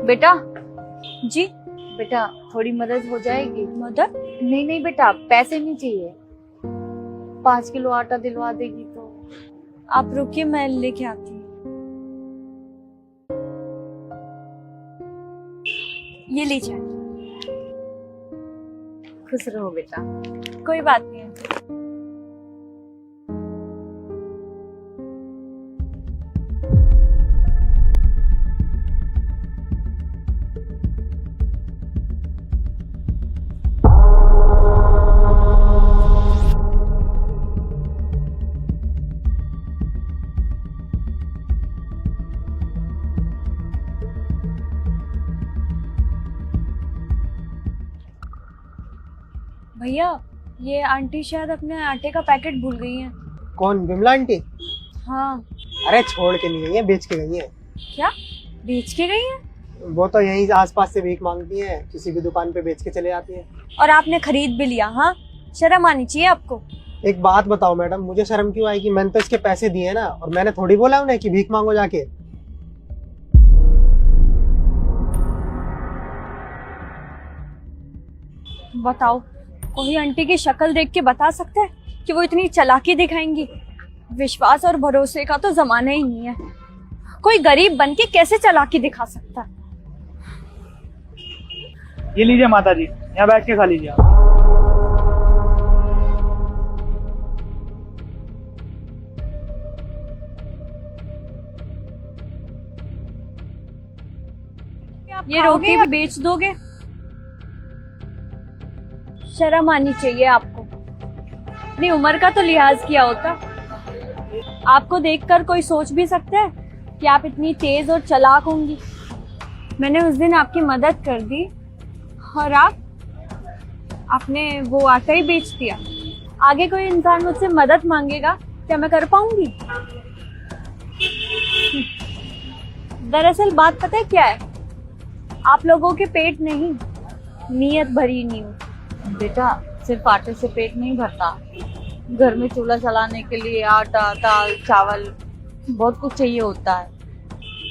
बेटा जी। बेटा थोड़ी मदद हो जाएगी? मदद? नहीं नहीं बेटा, पैसे नहीं चाहिए। 5 किलो आटा दिलवा देगी तो? आप रुकिए, मैं लेके आती हूँ। ये लीजिए। खुश रहो बेटा। कोई बात नहीं है। भैया, ये आंटी शायद अपने आटे का पैकेट भूल गई हैं। कौन, विमला आंटी? हाँ। अरे छोड़ के नहीं गई है, बेच के गई है। क्या बेच के गई हैं? वो तो यहीं आसपास से भीख मांगती है, किसी भी दुकान पे बेच के चले जाती है। और आपने खरीद भी लिया? हाँ, शर्म आनी चाहिए आपको। एक बात बताओ मैडम, मुझे शर्म क्यों आएगी? मैंने तो इसके पैसे दिए ना, और मैंने थोड़ी बोला उन्हें कि भीख मांगो जाके। बताओ, कोई आंटी की शक्ल देख के बता सकता है कि वो इतनी चालाकी दिखाएंगी? विश्वास और भरोसे का तो जमाना ही नहीं है। कोई गरीब बन के कैसे चालाकी दिखा सकता है? ये लीजिए माता जी, यहाँ बैठ के खा लीजिए आप। ये रोटी भी बेच दोगे? शर्म आनी चाहिए आपको। अपनी उम्र का तो लिहाज किया होता। आपको देखकर कोई सोच भी सकता है कि आप इतनी तेज और चालाक होंगी। मैंने उस दिन आपकी मदद कर दी और आपने वो आटा ही बेच दिया। आगे कोई इंसान मुझसे मदद मांगेगा, क्या मैं कर पाऊंगी? दरअसल बात पता है क्या है? आप लोगों के पेट नहीं, नीयत भरी नहीं हो। बेटा सिर्फ आटे से पेट नहीं भरता, घर में चूल्हा चलाने के लिए आटा, दाल, चावल बहुत कुछ चाहिए होता है।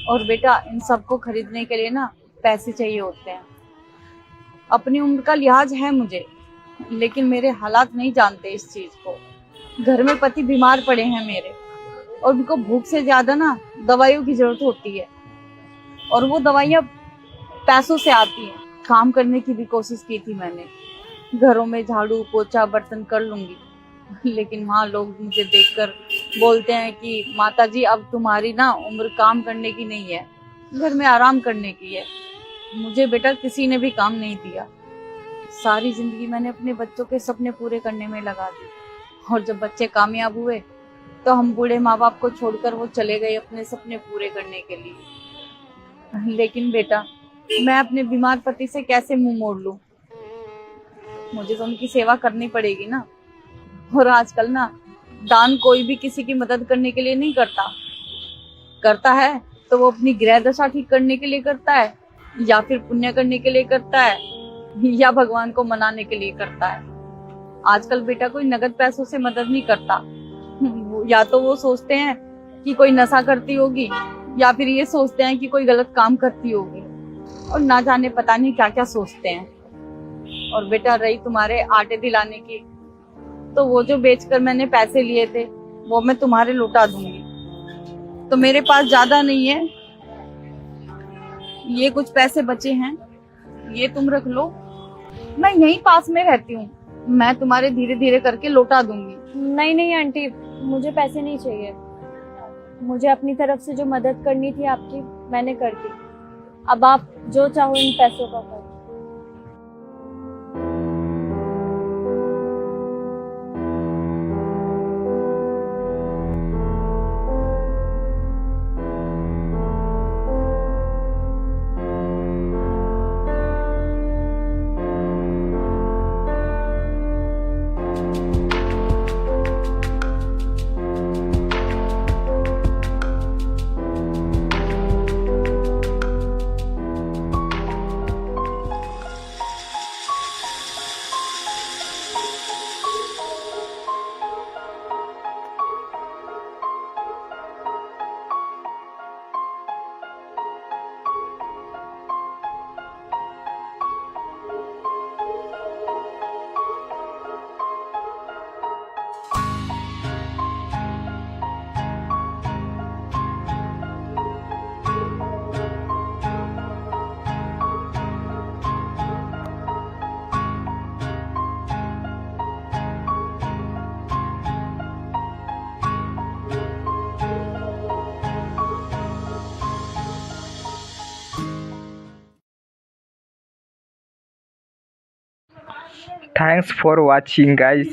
और बेटा इन सबको खरीदने के लिए ना पैसे चाहिए होते हैं। अपनी उम्र का लिहाज है मुझे, लेकिन मेरे हालात नहीं जानते इस चीज को। घर में पति बीमार पड़े हैं मेरे, और उनको भूख से ज्यादा ना दवाइयों की जरूरत होती है, और वो दवाइयाँ पैसों से आती हैं। काम करने की भी कोशिश की थी मैंने, घरों में झाड़ू पोछा बर्तन कर लूंगी, लेकिन वहाँ लोग मुझे देखकर बोलते हैं कि माता जी अब तुम्हारी ना उम्र काम करने की नहीं है, घर में आराम करने की है। मुझे बेटा किसी ने भी काम नहीं दिया। सारी जिंदगी मैंने अपने बच्चों के सपने पूरे करने में लगा दी, और जब बच्चे कामयाब हुए तो हम बूढ़े माँ बाप को छोड़कर वो चले गए अपने सपने पूरे करने के लिए। लेकिन बेटा मैं अपने बीमार पति से कैसे मुंह मोड़ लूं? मुझे तो उनकी सेवा करनी पड़ेगी ना। और आजकल ना दान कोई भी किसी की मदद करने के लिए नहीं करता है तो वो अपनी गृह दशा ठीक करने के लिए करता है, या फिर पुण्य करने के लिए करता है, या भगवान को मनाने के लिए करता है। आजकल बेटा कोई नगद पैसों से मदद नहीं करता। या तो वो सोचते हैं कि कोई नशा करती होगी, या फिर ये सोचते हैं कि कोई गलत काम करती होगी, और ना जाने पता नहीं क्या क्या सोचते हैं। और बेटा रही तुम्हारे आटे दिलाने की, तो वो जो बेचकर मैंने पैसे लिए थे वो मैं तुम्हारे लौटा दूंगी। तो मेरे पास ज्यादा नहीं है, ये कुछ पैसे बचे हैं, ये तुम रख लो। मैं यहीं पास में रहती हूँ, मैं तुम्हारे धीरे धीरे करके लौटा दूंगी। नहीं नहीं आंटी, मुझे पैसे नहीं चाहिए। मुझे अपनी तरफ से जो मदद करनी थी आपकी, मैंने कर दी। अब आप जो चाहो इन पैसों का करो। Thanks for watching, guys.